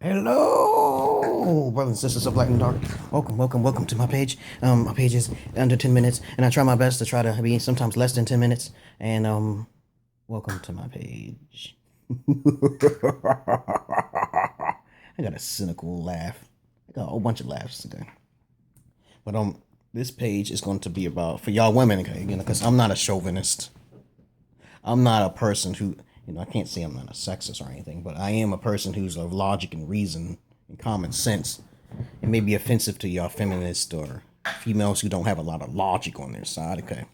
Hello, brothers and sisters of Light and Dark. Welcome to my page. My page is under 10 minutes, and I try my best to try to be sometimes less than 10 minutes. And welcome to my page. I got a cynical laugh. I got a whole bunch of laughs today. But this page is going to be about for y'all women, okay? You know, because I'm not a chauvinist. I'm not a person who. I can't say I'm not a sexist or anything, but I am a person who's of logic and reason and common sense. It may be offensive to y'all feminists or females who don't have a lot of logic on their side, okay?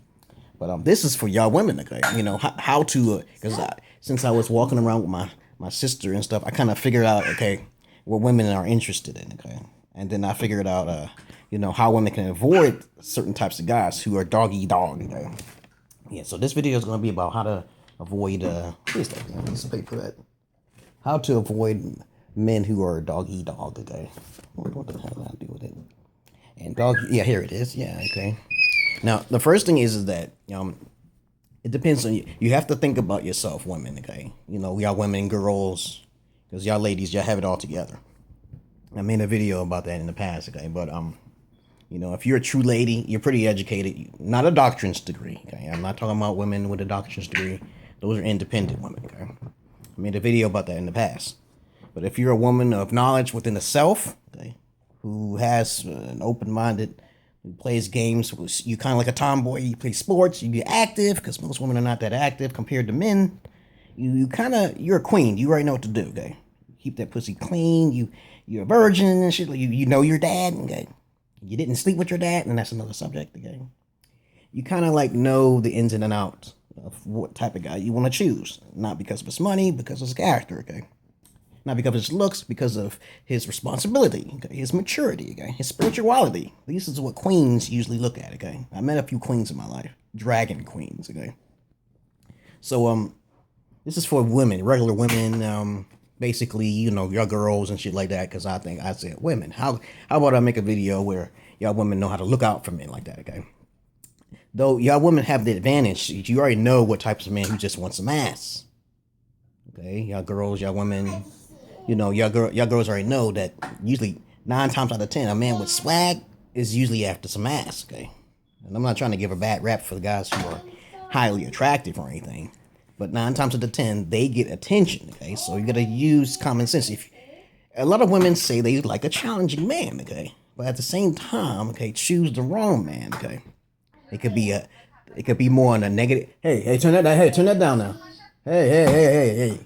But this is for y'all women, okay? You know, how to, because since I was walking around with my sister and stuff, I kind of figured out, okay, what women are interested in, okay? And then I figured out, how women can avoid certain types of guys who are doggy dog, okay? Yeah, so this video is going to be about how to avoid please take a piece of paper that how to avoid men who are doggy dog, okay? What the hell did I do with it? And dog, yeah, here it is. Yeah, okay. Now the first thing is that it depends on you. You have to think about yourself, women, okay? You know, y'all women, girls, because y'all ladies, y'all have it all together. I made a video about that in the past, okay? But if you're a true lady, you're pretty educated, not a doctrines degree, okay? I'm not talking about women with a doctrines degree. Those are independent women, okay? I made a video about that in the past. But if you're a woman of knowledge within the self, okay, who has an open-minded, who plays games, you kind of like a tomboy, you play sports, you get active, because most women are not that active compared to men. You're a queen. You already know what to do, okay? Keep that pussy clean. You're a virgin and shit. You know your dad, okay? You didn't sleep with your dad, and that's another subject, okay? You kind of like know the ins and outs of what type of guy you want to choose. Not because of his money, because of his character, okay? Not because of his looks, because of his responsibility, okay? His maturity, okay? His spirituality. This is what queens usually look at, okay? I met a few queens in my life. Dragon queens, okay? So, this is for women, regular women, basically, your girls and shit like that, because I said women. How about I make a video where y'all women know how to look out for men like that, okay? Though y'all women have the advantage, you already know what types of men who just want some ass. Okay, y'all girls, y'all women, y'all girls already know that usually 9 times out of 10, a man with swag is usually after some ass, okay? And I'm not trying to give a bad rap for the guys who are highly attractive or anything, but 9 times out of 10, they get attention, okay? So you gotta use common sense. A lot of women say they like a challenging man, okay? But at the same time, okay, choose the wrong man, okay? It could be more on a negative. Hey, turn that down now. Hey.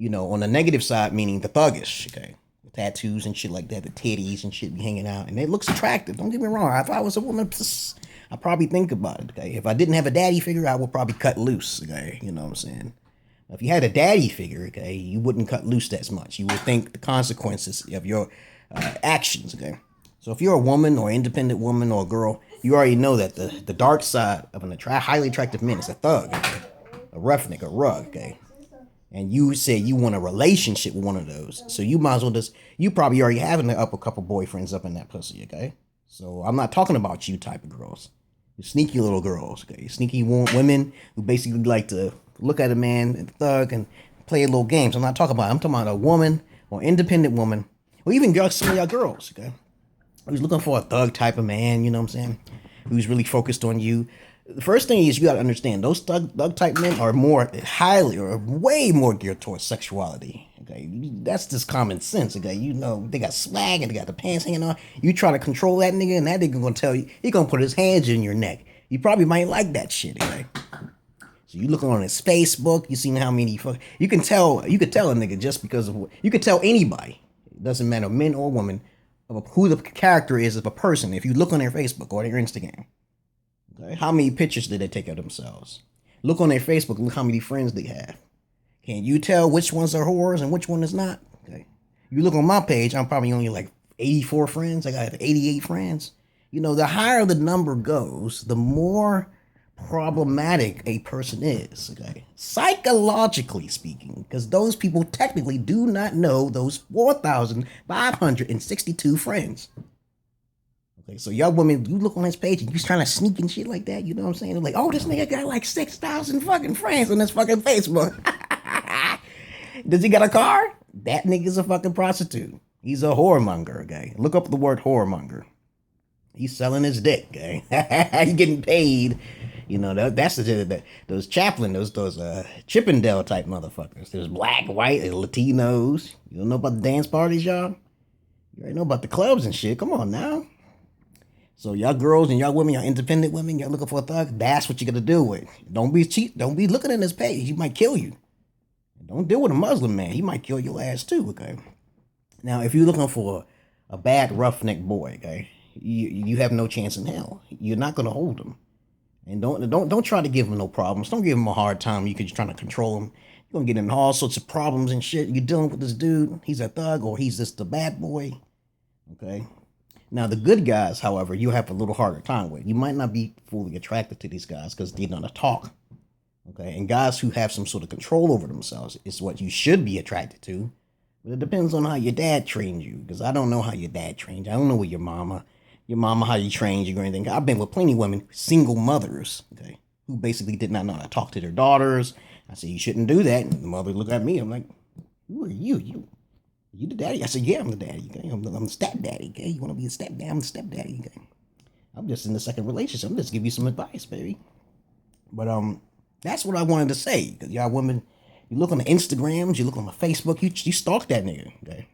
On the negative side, meaning the thuggish, okay? The tattoos and shit like that, the titties and shit be hanging out, and it looks attractive. Don't get me wrong. If I was a woman, I'd probably think about it, okay? If I didn't have a daddy figure, I would probably cut loose, okay? You know what I'm saying? If you had a daddy figure, okay, you wouldn't cut loose that much. You would think the consequences of your actions, okay? So if you're a woman or independent woman or a girl, you already know that the dark side of an highly attractive man is a thug, okay? A roughneck, a rug, okay? And you say you want a relationship with one of those, so you might as well you probably already having up a couple boyfriends up in that pussy, okay? So I'm not talking about you type of girls. You sneaky little girls, okay? Sneaky women who basically like to look at a man and thug and play little games. I'm talking about a woman or independent woman, or even some of y'all girls, okay? Who's looking for a thug type of man, you know what I'm saying? Who's really focused on you. The first thing is you got to understand those thug type men are way more geared towards sexuality. Okay, that's just common sense. Okay, they got swag and they got the pants hanging on. You try to control that nigga, and that nigga gonna tell you he gonna put his hands in your neck. You probably might like that shit. Okay, so you looking on his Facebook, you seen how many you could tell a nigga just because of you could tell anybody. It doesn't matter, men or women, of who the character is of a person if you look on their Facebook or their Instagram. Okay? How many pictures did they take of themselves? Look on their Facebook, look how many friends they have. Can you tell which ones are whores and which one is not? Okay. You look on my page, I'm probably only like 84 friends. I got 88 friends. The higher the number goes, the more problematic a person is, okay? Psychologically speaking, because those people technically do not know those 4,562 friends. Okay, so y'all women, you look on his page and you trying to sneak and shit like that, you know what I'm saying? They're like, oh, this nigga got like 6,000 fucking friends on this fucking Facebook. Does he got a car? that nigga's a fucking prostitute. He's a whoremonger, okay? Look up the word whoremonger. He's selling his dick, okay? He's getting paid. You know, that's those Chaplin, those Chippendale type motherfuckers. There's black, white, and Latinos. You don't know about the dance parties, y'all? You already know about the clubs and shit. Come on now. So y'all girls and y'all women, y'all independent women, y'all looking for a thug, that's what you gotta deal with. Don't be cheap. Don't be looking at his page. He might kill you. Don't deal with a Muslim man. He might kill your ass too, okay? Now, if you're looking for a bad roughneck boy, okay, you have no chance in hell. You're not gonna hold him. And don't try to give him no problems. Don't give him a hard time because you're trying to control him. You're gonna get in all sorts of problems and shit. You're dealing with this dude, he's a thug or he's just a bad boy. Okay. Now the good guys, however, you have a little harder time with. You might not be fully attracted to these guys because they don't talk. Okay. And guys who have some sort of control over themselves is what you should be attracted to. But it depends on how your dad trained you. Because I don't know how your dad trained you. I don't know what your mama how you trained you or anything. I've been with plenty of women, single mothers, okay, who basically did not know how to talk to their daughters. I said, you shouldn't do that. And the mother looked at me. I'm like, who are you? You the daddy? I said, yeah, I'm the daddy. Okay? I'm the stepdaddy. Okay, you want to be a stepdad? I'm the stepdaddy. Okay, I'm just in the second relationship. I'm just give you some advice, baby. But that's what I wanted to say. Cause y'all women, you look on the Instagrams, you look on the Facebook, you stalk that nigga. Okay,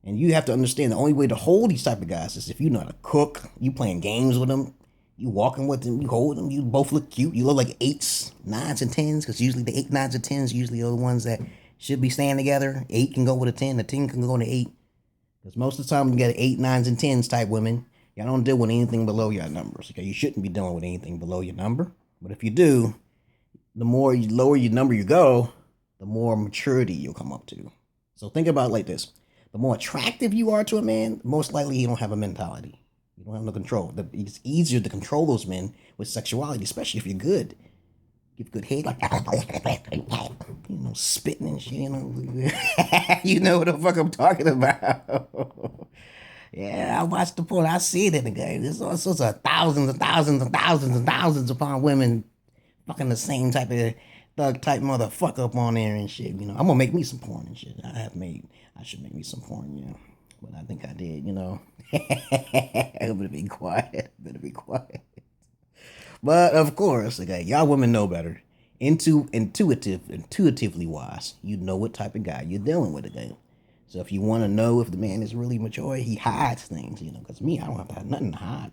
and you have to understand the only way to hold these type of guys is if you know how to cook. You playing games with them. You walking with them. You hold them. You both look cute. You look like 8s, 9s, and 10s because usually the 8, 9s, and 10s usually are the ones that should be staying together. 8 can go with a 10. The 10 can go with an 8. Because most of the time you got 8, 9s, and 10s type women. Y'all don't deal with anything below your numbers. Okay, you shouldn't be dealing with anything below your number. But if you do, the more you lower your number you go, the more maturity you'll come up to. So think about it like this. The more attractive you are to a man, most likely you don't have a mentality. You don't have no control. It's easier to control those men with sexuality, especially if you're good. Give good head, like, you know, spitting and shit, you know. You know what the fuck I'm talking about. Yeah, I watched the porn. I see it in the game. There's all sorts of thousands and thousands and thousands and thousands upon women fucking the same type of thug type motherfucker up on there and shit. You know, I'm gonna make me some porn and shit. I should make me some porn, you know. But I think I did, you know. I better be quiet. But of course, okay, y'all women know better. Intuitively wise, you know what type of guy you're dealing with, okay. So if you want to know if the man is really mature, he hides things, you know. Because me, I don't have to have nothing to hide.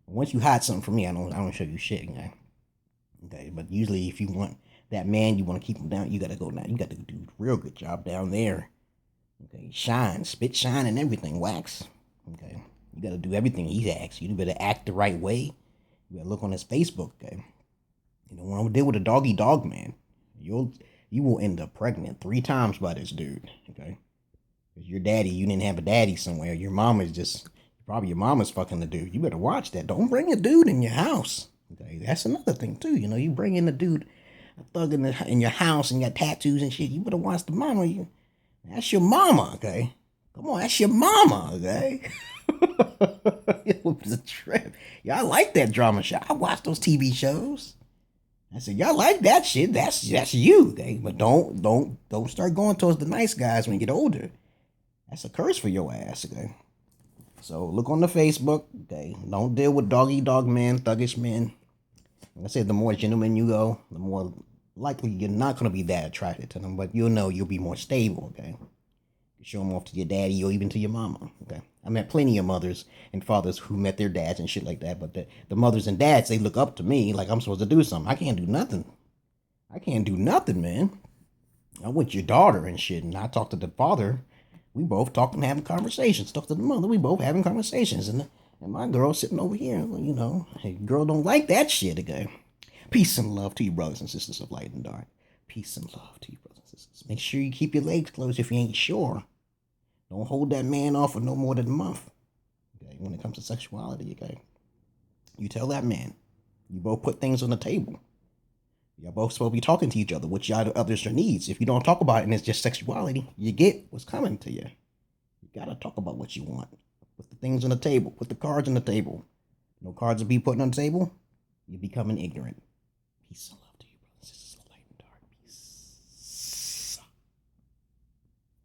Once you hide something from me, I don't show you shit, okay. Okay, but usually if you want that man, you want to keep him down, you gotta go down. You got to do a real good job down there. Okay, shine, spit, shine, and everything, wax. Okay, you gotta do everything he asks. You better act the right way. You gotta look on his Facebook. Okay, you don't want to deal with a doggy dog man. You will end up pregnant 3 times by this dude. Okay, because your daddy, you didn't have a daddy somewhere. Your mom is just probably your mama's fucking the dude. You better watch that. Don't bring a dude in your house. Okay, that's another thing too. You know, you bring in a dude, a thug in your house and you got tattoos and shit. You better watch the mama. That's your mama, okay? Come on, that's your mama, okay? It was a trip. Y'all like that drama show. I watch those TV shows. I said, y'all like that shit. That's you, okay? But don't start going towards the nice guys when you get older. That's a curse for your ass, okay? So look on the Facebook, okay? Don't deal with doggy dog men, thuggish men. Like I said, the more gentleman you go, the more likely you're not going to be that attracted to them, but you'll know you'll be more stable, okay? You show them off to your daddy or even to your mama, okay? I met plenty of mothers and fathers who met their dads and shit like that, but the mothers and dads, they look up to me like I'm supposed to do something. I can't do nothing. Man. I'm with your daughter and shit, and I talk to the father. We both talking, having conversations. Talk to the mother, we both having conversations, and my girl sitting over here, you know, hey, girl don't like that shit, okay? Peace and love to you brothers and sisters of light and dark. Peace and love to you brothers and sisters. Make sure you keep your legs closed if you ain't sure. Don't hold that man off for no more than a month. Okay, when it comes to sexuality, okay? You tell that man. You both put things on the table. Y'all both supposed to be talking to each other, which y'all others your needs. If you don't talk about it and it's just sexuality, you get what's coming to you. You gotta talk about what you want. Put the things on the table. Put the cards on the table. No cards will be put on the table. You're becoming ignorant. Peace.